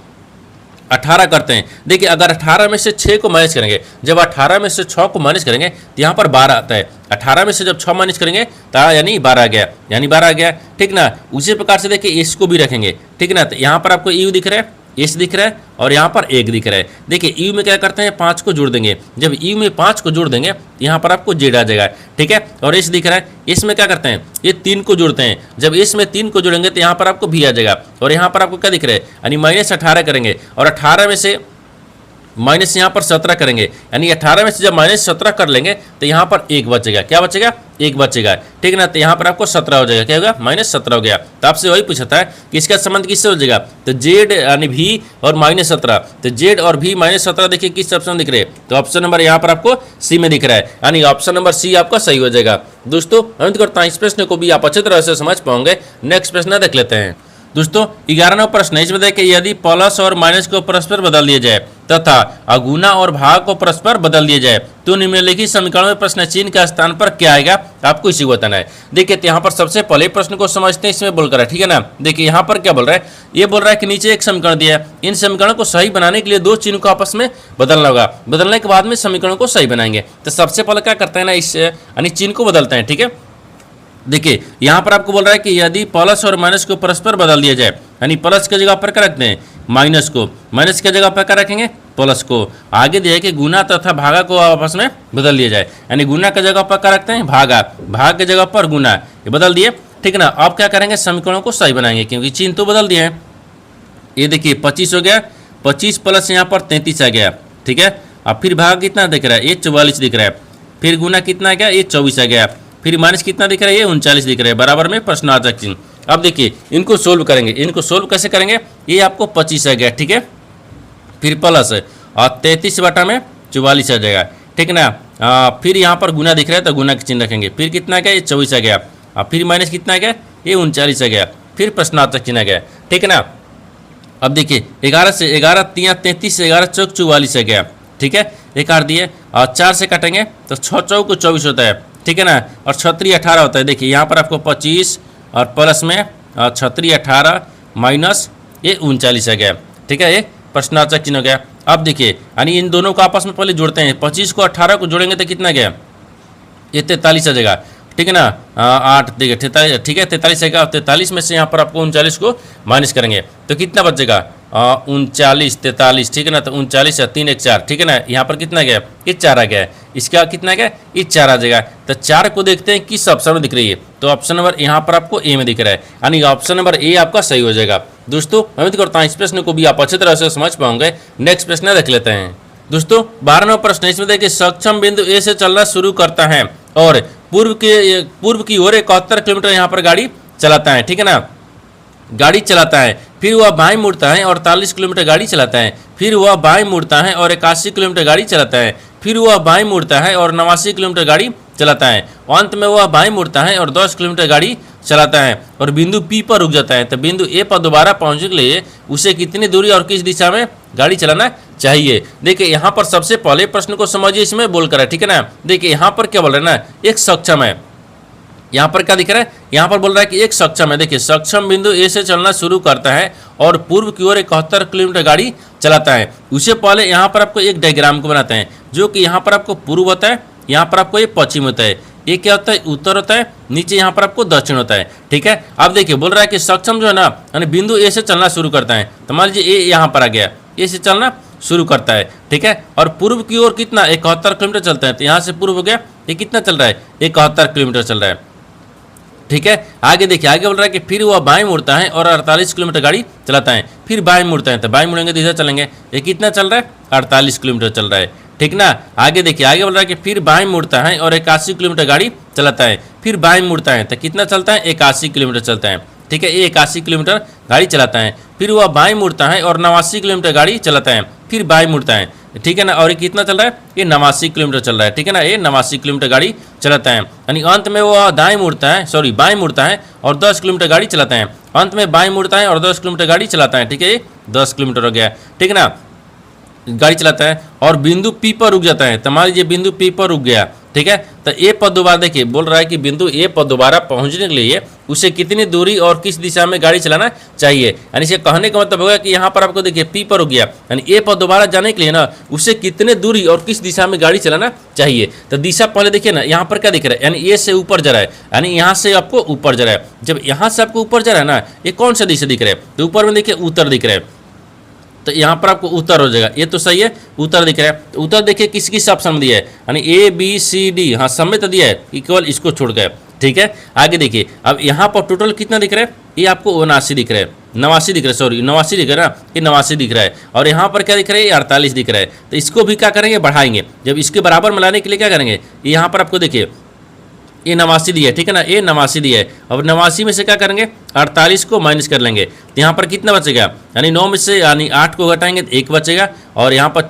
18 करते हैं। देखिए अगर 18 में से 6 को माइनस करेंगे, जब 18 में से 6 को माइनस करेंगे तो यहाँ पर 12 आता है। 18 में से जब 6 माइनस करेंगे तो यानी 12 आ गया, यानी 12 आ गया। ठीक ना, उसी प्रकार से देखिए इसको भी रखेंगे। ठीक ना, तो यहाँ पर आपको यू दिख रहा है, एस दिख रहा है और यहाँ पर 1 दिख रहा है। देखिए यू में क्या करते हैं, 5 को जोड़ देंगे, जब यू में 5 को जोड़ देंगे यहाँ पर आपको जेड आ जाएगा। ठीक है, और एस दिख रहा है, इसमें क्या करते हैं, ये 3 को जोड़ते हैं, जब इसमें 3 को जोड़ेंगे तो यहाँ पर आपको भी आ जाएगा। और यहाँ पर आपको क्या दिख रहा है, यानी -18 करेंगे और 18 में से माइनस यहाँ पर 17 करेंगे, यानी 18 में से जब -17 कर लेंगे तो यहाँ पर 1 बचेगा। क्या बचेगा, 1 बचेगा। ठीक है ना, तो यहाँ पर आपको 17 हो जाएगा, क्या होगा, -17 हो गया। तो आपसे वही पूछा था कि इसका संबंध किससे हो जाएगा, तो जेड यानी भी और -17, तो जेड और भी -17 देखिए किस ऑप्शन दिख रहे हैं, तो ऑप्शन नंबर यहाँ पर आपको सी में दिख रहा है, यानी ऑप्शन नंबर सी आपका सही हो जाएगा। दोस्तों उम्मीद करता हूँ इस प्रश्न को भी आप अच्छी तरह से समझ पाओगे। नेक्स्ट प्रश्न देख लेते हैं। दोस्तों 11वां प्रश्न है, इसमें देखिए यदि प्लस और माइनस को परस्पर बदल दिया जाए तथा अगुना और भाग को परस्पर बदल दिया जाए तो निम्नलिखित समीकरण में प्रश्न चिन्ह का स्थान पर क्या आएगा, आपको इसी को बताना है। देखिए यहाँ पर सबसे पहले प्रश्न को समझते हैं, इसमें बोलकर है। ठीक है ना, देखिए यहाँ पर क्या बोल रहा है, ये बोल रहा है कि नीचे एक समीकरण दिया है, इन समीकरणों को सही बनाने के लिए 2 चिन्ह को आपस में बदलना होगा, बदलने के बाद में समीकरणों को सही बनाएंगे। तो सबसे पहले क्या करते हैं ना, इस यानी चिन्ह को बदलते हैं। ठीक है, देखिए यहाँ पर आपको बोल रहा है कि यदि प्लस और माइनस को परस्पर बदल दिया जाए, यानी प्लस की जगह पर क्या रखते हैं, माइनस को, माइनस की जगह पर क्या रखेंगे, प्लस को। आगे दिया है कि गुना तथा भागा को आपस में बदल दिया जाए, यानी गुना की जगह पर क्या रखते हैं, भागा, भाग की जगह पर गुना, ये बदल दिए। ठीक है ना, अब क्या करेंगे, समीकरणों को सही बनाएंगे क्योंकि चिन्ह तो बदल दिए हैं। ये देखिए 25 हो गया, 25 प्लस यहाँ पर 33 आ गया। ठीक है, अब फिर भाग कितना दिख रहा है, ये 44 दिख रहा है, फिर गुना कितना आ गया, ये 24 आ गया, फिर माइनस कितना दिख रहा है, ये 39 दिख रहा है, बराबर में प्रश्नार्थक चिन्ह। अब देखिए इनको सोल्व करेंगे, इनको सोल्व कैसे करेंगे, ये आपको 25 आ गया। ठीक है, फिर प्लस और 33 बटा में 44 आ जाएगा। ठीक है ना, फिर यहाँ पर गुना दिख रहा है तो गुना के चिन्ह रखेंगे, फिर कितना आ गया, ये 24 आ गया, और फिर माइनस कितना आ गया, ये 39 आ गया, फिर प्रश्नार्थक चिन्ह आ गया। ठीक है ना, अब देखिए 11 से 11 3 33 से 11 चौक 44 आ गया। ठीक है, एक काट दिए और 4 से काटेंगे तो 6 चौक 24 होता है। ठीक है ना, और 36 18 होता है। देखिए यहाँ पर आपको 25 और प्लस में 36 18 माइनस ये 39 आ गया। ठीक है, ये प्रश्नार्थक चिन्ह हो गया। अब देखिए यानी इन दोनों को आपस में पहले जोड़ते हैं, 25 को 18 को जोड़ेंगे तो कितना गया, ये 43 आ जाएगा। ठीक है ना, 8 देखिए 43, ठीक है 43 आएगा, 43 में से यहाँ पर आपको 39 को माइनस करेंगे तो कितना बचेगा, 39 43। ठीक है ना, तो 39 3 1 4। ठीक है ना, यहाँ पर कितना गया, ये 4 आ गया, इसका कितना गया, ये 4 आ जाएगा। तो 4 को देखते हैं किस ऑप्शन में दिख रही है, तो ऑप्शन नंबर यहाँ पर आपको ए में दिख रहा है, यानी ऑप्शन नंबर ए आपका सही हो जाएगा। दोस्तों उम्मीद करता हूँ इस प्रश्न को भी आप अच्छी तरह से समझ पाओगे। नेक्स्ट प्रश्न देख लेते हैं। दोस्तों 12वां प्रश्न, इसमें देखिए सक्षम बिंदु ए से चलना शुरू करता है और पूर्व की ओर 71 किलोमीटर यहाँ पर गाड़ी चलाता है। ठीक है ना, गाड़ी चलाता है, फिर वह बाएं मुड़ता है और 48 किलोमीटर गाड़ी चलाता है, फिर वह बाएं मुड़ता है और 81 किलोमीटर गाड़ी चलाता है, फिर वह बाएं मुड़ता है और 89 किलोमीटर गाड़ी चलाता है, अंत में वह बाएं मुड़ता है और 10 किलोमीटर गाड़ी चलाता है और बिंदु पी पर रुक जाता है। तो बिंदु ए पर दोबारा पहुंचने के लिए उसे कितनी दूरी और किस दिशा में गाड़ी चलाना चाहिए। देखिए यहाँ पर सबसे पहले प्रश्न को समझिए, इसमें बोलकर है। ठीक है ना, देखिए यहाँ पर क्या बोल रहे हैं ना, एक सक्षम है, यहाँ पर क्या दिख रहा है, यहाँ पर बोल रहा है कि एक सक्षम है। देखिए सक्षम बिंदु ए से चलना शुरू करता है और पूर्व की ओर 71 किलोमीटर गाड़ी चलाता है। उससे पहले यहाँ पर आपको एक डायग्राम को बनाते हैं, जो कि यहाँ पर आपको पूर्व होता है, यहाँ पर आपको ये पश्चिम होता है, ये क्या होता है, उत्तर होता है, नीचे यहाँ पर आपको दक्षिण होता है। ठीक है, अब देखिए बोल रहा है कि सक्षम जो है ना, यानी बिंदु ए से चलना शुरू करता है, तो मान लीजिए ए यहाँ पर आ गया, ए से चलना शुरू करता है। ठीक है, और पूर्व की ओर कितना 71 किलोमीटर चलता है, तो यहाँ से पूर्व हो गया ये कितना चल रहा है, 71 किलोमीटर चल रहा है। ठीक है, आगे देखिए, आगे बोल रहा है कि फिर वह बाएं मुड़ता है और 48 किलोमीटर गाड़ी चलाता है। फिर बाएं मुड़ता है, तो बाएं मुड़ेंगे तो इधर चलेंगे। ये कितना चल रहा है, 48 किलोमीटर चल रहा है। ठीक ना, आगे देखिए, आगे बोल रहा है कि फिर बाएं मुड़ता है और 81 किलोमीटर गाड़ी चलाता है। फिर बाएं मुड़ता है तो कितना चलता है, 81 किलोमीटर चलता है। ठीक है, ये 81 किलोमीटर गाड़ी चलाता है। फिर वह बाएं मुड़ता है और 89 किलोमीटर गाड़ी चलाता है। फिर बाएं मुड़ता है, ठीक है ना, और ये कितना चल रहा है, ये 89 किलोमीटर चल रहा है। ठीक है ना, ये 89 किलोमीटर गाड़ी चलाता है। यानी अंत में वो दाएं मुड़ता है, सॉरी बाएं मुड़ता है और 10 किलोमीटर गाड़ी चलाता है। अंत में बाएं मुड़ता है और 10 किलोमीटर गाड़ी चलाता है। ठीक है, ये 10 किलोमीटर हो गया। ठीक है ना, गाड़ी चलाता है और बिंदु पी पर रुक जाता है। तो मान लीजिए बिंदु पी पर रुक गया। ठीक है, तो ए पर दोबारा देखिए बोल रहा है कि बिंदु ए पर दोबारा पहुंचने के लिए उसे कितनी दूरी और किस दिशा में गाड़ी चलाना चाहिए। यानी इसे कहने का मतलब होगा कि यहाँ पर आपको देखिए पी पर रुक गया, यानी ए पर दोबारा जाने के लिए ना उसे कितने दूरी और किस दिशा में गाड़ी चलाना चाहिए। तो दिशा पहले देखिए ना, यहाँ पर क्या दिख रहा है, यानी ए से ऊपर जा रहा है, यानी यहाँ से आपको ऊपर जा रहा है। जब यहाँ से आपको ऊपर जा रहा है ना, ये कौन सा दिशा दिख रहा है, तो ऊपर में देखिए उत्तर दिख रहा है, तो यहाँ पर आपको उत्तर हो जाएगा। ये तो सही है, उत्तर दिख रहा है। तो उत्तर देखिए किस किस ऑप्शन में दिया है, यानी ए बी सी डी, हाँ सब में तो दिया है, केवल इसको छोड़ गए। ठीक है, आगे देखिए, अब यहाँ पर टोटल कितना दिख रहा है, ये आपको 79 दिख रहा है, 89 दिख रहा है, सॉरी 89 दिख रहा है ना, ये 89 दिख रहा है। और यहाँ पर क्या दिख रहा है, ये 48 दिख रहा है। तो इसको भी क्या करेंगे, बढ़ाएंगे। जब इसके बराबर मिलाने के लिए क्या करेंगे, यहाँ पर आपको देखिए ये 89 दिया है। ठीक है ना, ये 89 दिया है। अब 89 में से क्या करेंगे, 48 को माइनस कर लेंगे। तो यहाँ पर कितना बचेगा, यानी 9 में से यानी 8 को घटाएंगे तो 1 बचेगा। और यहाँ पर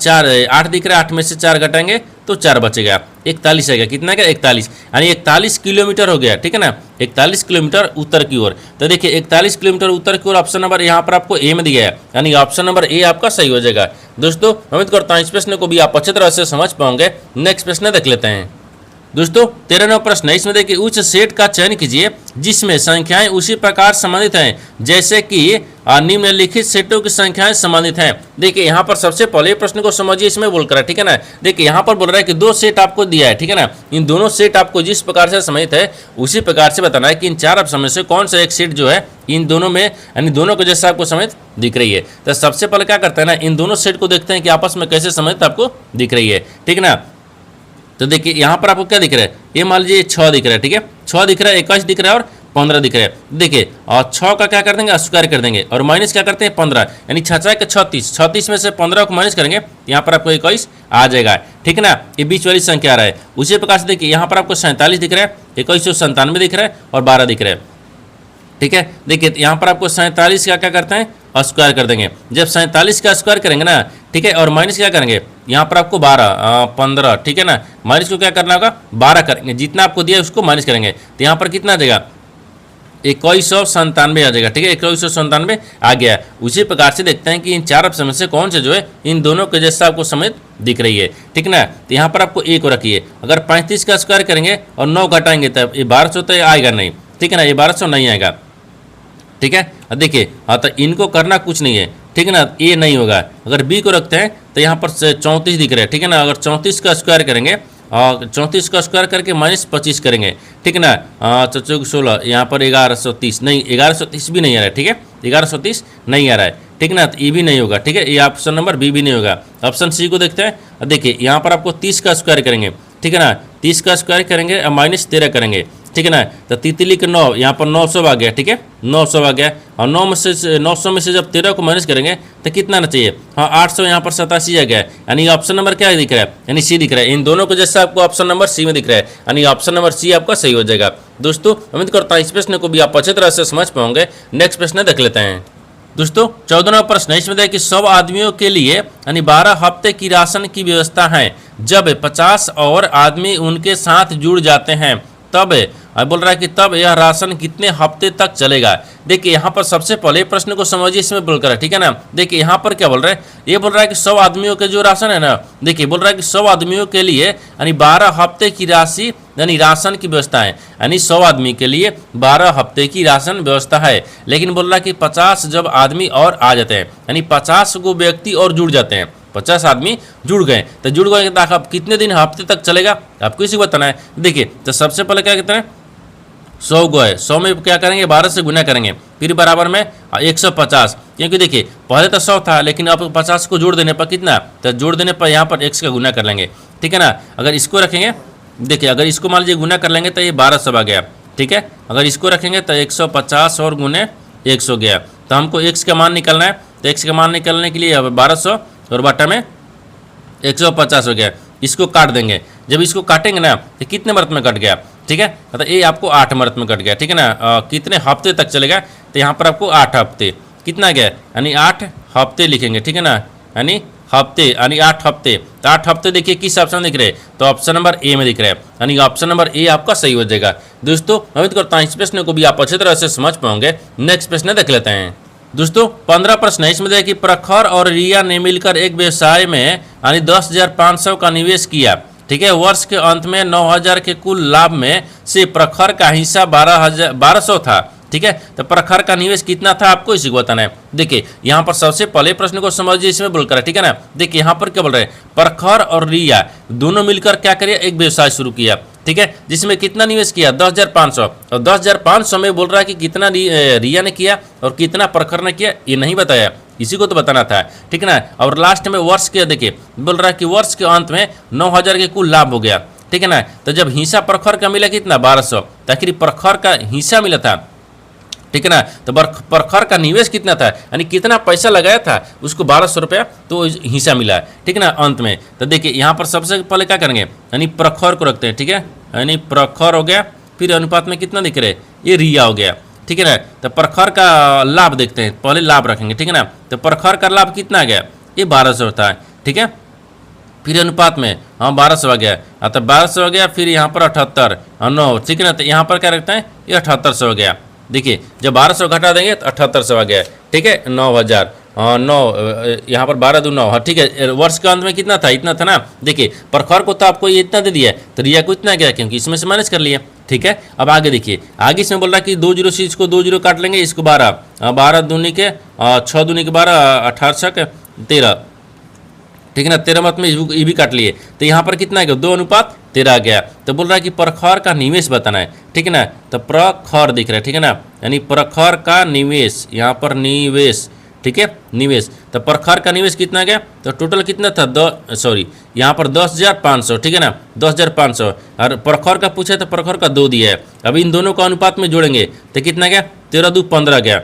8 दिख रहा है, 8 में से 4 घटाएंगे तो 4 बचेगा, 41 आएगा। कितना का, 41, यानी 41 किलोमीटर हो गया। ठीक है ना, 41 किलोमीटर उत्तर की ओर। तो देखिए 41 किलोमीटर उत्तर की ओर ऑप्शन नंबर यहाँ पर आपको ए में दिया है, यानी ऑप्शन नंबर ए आपका सही हो जाएगा। दोस्तों उम्मीद करता हूँ इस प्रश्न को भी आप अच्छी तरह से समझ पाओगे। नेक्स्ट प्रश्न देख लेते हैं। दोस्तों 13वां प्रश्न है, इसमें देखिए उस सेट का चयन कीजिए जिसमें संख्याएं उसी प्रकार संबंधित हैं जैसे कि निम्नलिखित सेटों की संख्याएं संबंधित हैं। देखिए यहाँ पर सबसे पहले प्रश्न को समझिए, इसमें बोल कर है। ठीक है ना, देखिए यहाँ पर बोल रहा है कि 2 सेट आपको दिया है। ठीक है ना, इन दोनों सेट आपको जिस प्रकार से संबंधित है उसी प्रकार से बताना है कि इन 4 ऑप्शन में से कौन सा एक सेट जो है इन दोनों में, यानी दोनों को जैसे आपको संबंधित दिख रही है। तो सबसे पहले क्या करते हैं ना, इन दोनों सेट को देखते हैं कि आपस में कैसे संबंधित आपको दिख रही है। ठीक है ना, तो देखिए यहाँ पर आपको क्या दिख रहा है, ये मान लीजिए 6 दिख रहा है। ठीक है, 6 दिख रहा है, 21 दिख रहा है और 15 दिख रहा है। देखिए और 6 का क्या कर देंगे, अस्वीकार कर देंगे और माइनस क्या करते हैं 15, यानी 6 के 36, 36 में से 15 को माइनस करेंगे, यहाँ पर आपको 21 आ जाएगा। ठीक है ना, ये बीच वाली संख्या आ रहा है। उसी प्रकार से देखिए यहाँ पर आपको 47 दिख रहा है, 2197 दिख रहा है और 12 दिख रहा है। ठीक है, देखिए यहाँ पर आपको 47 का क्या करते हैं, स्क्वायर कर देंगे। जब 47 का स्क्वायर करेंगे ना, ठीक है, और माइनस क्या करेंगे, यहाँ पर आपको 12 15, ठीक है ना, माइनस को क्या करना होगा, 12 करेंगे, जितना आपको दिया उसको माइनस करेंगे। तो यहाँ पर कितना आ जाएगा, 2197 आ जाएगा। ठीक है, 2197 आ गया। उसी प्रकार से देखते हैं कि इन 4 ऑप्शन में से कौन से जो है इन दोनों के जैसा आपको समेत दिख रही है। ठीक है ना, तो यहाँ पर आपको 1 को रखिए। अगर 35 का स्क्वायर करेंगे और 9 घटाएंगे तब ये 1200 तो आएगा नहीं। ठीक है ना, ये 1200 नहीं आएगा। ठीक है, अब देखिए हाँ, तो इनको करना कुछ नहीं है। ठीक है ना, ये नहीं होगा। अगर बी को रखते हैं तो यहाँ पर 34 दिख रहा है। ठीक है ना, अगर 34 का स्क्वायर करेंगे और 34 का स्क्वायर करके माइनस 25 करेंगे। ठीक है ना, 16, यहाँ पर 1130 नहीं, 1130 भी नहीं आ रहा है। ठीक है, 1130 नहीं आ रहा है। ठीक है ना, तो ये भी नहीं होगा। ठीक है, ये ऑप्शन नंबर बी भी नहीं होगा। ऑप्शन सी को देखते हैं। अब देखिए यहाँ पर आपको 30 का स्क्वायर करेंगे। ठीक है ना, 30 का स्क्वायर करेंगे और माइनस 13 करेंगे। ठीक है ना, तो तितली के 9, यहाँ पर 900 आ गया। ठीक है, 900 आ गया और 900 में से जब 13 को माइनस करेंगे तो कितना आना चाहिए, हाँ 800, यहाँ पर 87 आ गया। यानी ऑप्शन नंबर क्या दिख रहा है, यानी सी दिख रहा है। इन दोनों को जैसा आपको ऑप्शन नंबर सी में दिख रहा है, यानी ऑप्शन नंबर सी आपका सही हो जाएगा। दोस्तों उम्मीद करता हूँ इस प्रश्न को भी आप अच्छी तरह से समझ पाओगे। नेक्स्ट प्रश्न देख लेते हैं। दोस्तों 14वां प्रश्न है, इसमें देखिए कि 100 आदमियों के लिए यानी 12 हफ्ते की राशन की व्यवस्था है। जब 50 और आदमी उनके साथ जुड़ जाते हैं तब बोल रहा है कि तब यह राशन कितने हफ्ते तक चलेगा। देखिए यहाँ पर सबसे पहले प्रश्न को समझिए, इसमें बोलकर है। ठीक है ना, देखिए यहाँ पर क्या बोल रहा है, ये बोल रहा है कि 100 आदमियों के जो राशन है ना, देखिए बोल रहा है कि 100 आदमियों के लिए यानी 12 हफ्ते की राशि यानी राशन की व्यवस्था है। यानी 100 आदमी के लिए 12 हफ्ते की राशन व्यवस्था है। लेकिन बोल रहा है कि 50 जब आदमी और आ जाते हैं, यानी 50 को व्यक्ति और जुड़ जाते हैं, 50 आदमी जुड़ गए, तो जुड़ गए तो आप कितने दिन हफ्ते तक चलेगा आपको इसी को बताना है। देखिए तो सबसे पहले क्या कहते हैं, 100 को है, 100 में क्या करेंगे 12 से गुना करेंगे, फिर बराबर में 150, क्योंकि देखिए पहले तो 100 था लेकिन अब 50 को जोड़ देने पर कितना, तो जोड़ देने पर यहाँ पर x का गुना कर लेंगे। ठीक है ना, अगर इसको रखेंगे देखिए अगर इसको मान लीजिए गुना कर लेंगे तो ये 1200 आ गया, ठीक है। अगर इसको रखेंगे तो 150 और गुने 100 गया। तो हमको x का मान निकलना है, तो x का मान निकलने के लिए अब 1200 और बटा में 150 हो गया। इसको काट देंगे, जब इसको काटेंगे ना तो कितने मरत में कट गया, ठीक है। मतलब ये आपको 8 मरत में कट गया, ठीक है ना। कितने हफ्ते तक चलेगा, तो यहाँ पर आपको 8 हफ्ते कितना गया, यानी 8 हफ्ते लिखेंगे, ठीक है ना। यानी हफ्ते यानी 8 हफ्ते, तो 8 हफ्ते देखिए किस ऑप्शन दिख रहे हैं, तो ऑप्शन नंबर ए में दिख रहा है, यानी ऑप्शन नंबर ए आपका सही हो जाएगा। दोस्तों उम्मीद करता हूँ इस प्रश्न को भी आप अच्छी तरह से समझ पाओगे। नेक्स्ट प्रश्न देख लेते हैं। दोस्तों 15 प्रश्न है, इसमें देखिए कि प्रखर और रिया ने मिलकर एक व्यवसाय में यानी 10,500 का निवेश किया, ठीक है। वर्ष के अंत में 9,000 के कुल लाभ में से प्रखर का हिस्सा 1200 था, ठीक है। तो प्रखर का निवेश कितना था आपको इसी को बताना है। देखिए यहाँ पर सबसे पहले प्रश्न को समझिए, इसमें बोलकर है, ठीक है ना। देखिए यहाँ पर क्या बोल रहे हैं, प्रखर और रिया दोनों मिलकर क्या करिए, एक व्यवसाय शुरू किया, ठीक है। जिसमें कितना निवेश किया, 10,500, और 10,500 में बोल रहा है कि कितना रिया ने किया और कितना प्रखर ने किया, ये नहीं बताया, इसी को तो बताना था, ठीक है ना। और लास्ट में वर्ष के देखिए बोल रहा है कि वर्ष के अंत में 9,000 के कुल लाभ हो गया, ठीक है ना। तो जब हिस्सा प्रखर का मिला कितना 1200, आखिर प्रखर का हिस्सा मिला था, ठीक है ना। तो प्रखर का निवेश कितना था, यानी कितना पैसा लगाया था उसको 1200 रुपया तो हिस्सा मिला है, ठीक है ना अंत में। तो देखिए यहाँ पर सबसे पहले क्या करेंगे, यानी प्रखर को रखते हैं, ठीक है। यानी प्रखर हो गया, फिर अनुपात में कितना दिख रहा है, ये रिया हो गया, ठीक है ना। तो प्रखर का लाभ देखते हैं, पहले लाभ रखेंगे, ठीक है ना। तो प्रखर का लाभ कितना आ गया, ये 1200 था, ठीक है। फिर अनुपात में 1200 आ गया, तो 1200 हो गया, फिर यहाँ पर 78 और 9, ठीक है ना। तो यहाँ पर क्या रखते हैं, ये 7800 हो गया। देखिए जब 1200 घटा देंगे तो 7800 आ गया, ठीक है। 9,000 9 यहाँ पर 12 2 9, हाँ ठीक है। वर्ष के अंत में कितना था, इतना था ना। देखिए प्रखर को तो आपको ये इतना दे दिया, तो रिया को इतना गया क्योंकि इसमें से माइनस कर लिया, ठीक है। अब आगे देखिए, आगे इसमें बोल रहा है कि 2 जीरो से इसको 2 जीरो काट लेंगे, इसको 12 दूनी के 6 दूनी के 12 18 के 13, ठीक है ना। 13 मत में ये भी काट लिए, तो यहाँ पर कितना आ गया, 2:13 आ गया। तो बोल रहा है कि प्रखर का निवेश बताना है, ठीक है ना। तो प्रखर दिख रहा है, ठीक है ना, यानी प्रखर का निवेश, यहाँ पर निवेश, ठीक है, निवेश। तो प्रखर का निवेश कितना गया, तो टोटल कितना था, यहाँ पर 10,500, ठीक है ना, 10,500। और प्रखर का पूछा तो प्रखर का 2 दिया है। अब इन दोनों का अनुपात में जोड़ेंगे तो कितना गया, 13 2 15 गया।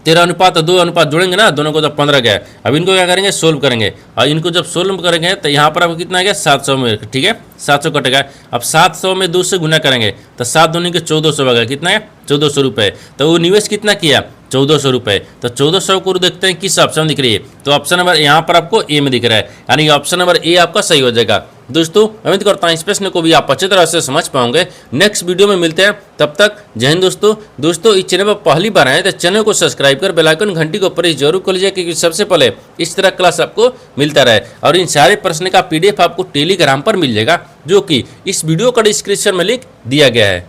13 अनुपात 2 अनुपात जोड़ेंगे ना दोनों को तो 15 गया। अब इनको क्या करेंगे, सोल्व करेंगे, और इनको जब सोल्व करेंगे तो यहाँ पर आपको कितना गया, 700 में, ठीक है, 700 कटेगा। अब 700 में 2 से गुना करेंगे तो 7 दूनी के 1400 आ गया, कितना है, 1400 रुपये। तो वो निवेश कितना किया, 1400 रुपये। तो 1400 को देखते हैं किस ऑप्शन दिख रही है, तो ऑप्शन नंबर यहाँ पर आपको ए में दिख रहा है, यानी ऑप्शन नंबर ए आपका सही हो जाएगा। दोस्तों उम्मीद करता हूँ इस प्रश्न को भी आप अच्छी तरह से समझ पाओगे। नेक्स्ट वीडियो में मिलते हैं, तब तक जय हिंद दोस्तों इस चैनल पर पहली बार आए तो चैनल को सब्सक्राइब कर बेल आइकन घंटी को प्रेस जरूर कर लीजिए, क्योंकि सबसे पहले इस तरह क्लास आपको मिलता रहे। और इन सारे प्रश्न का PDF आपको टेलीग्राम पर मिल जाएगा, जो कि इस वीडियो का डिस्क्रिप्शन में लिंक दिया गया है।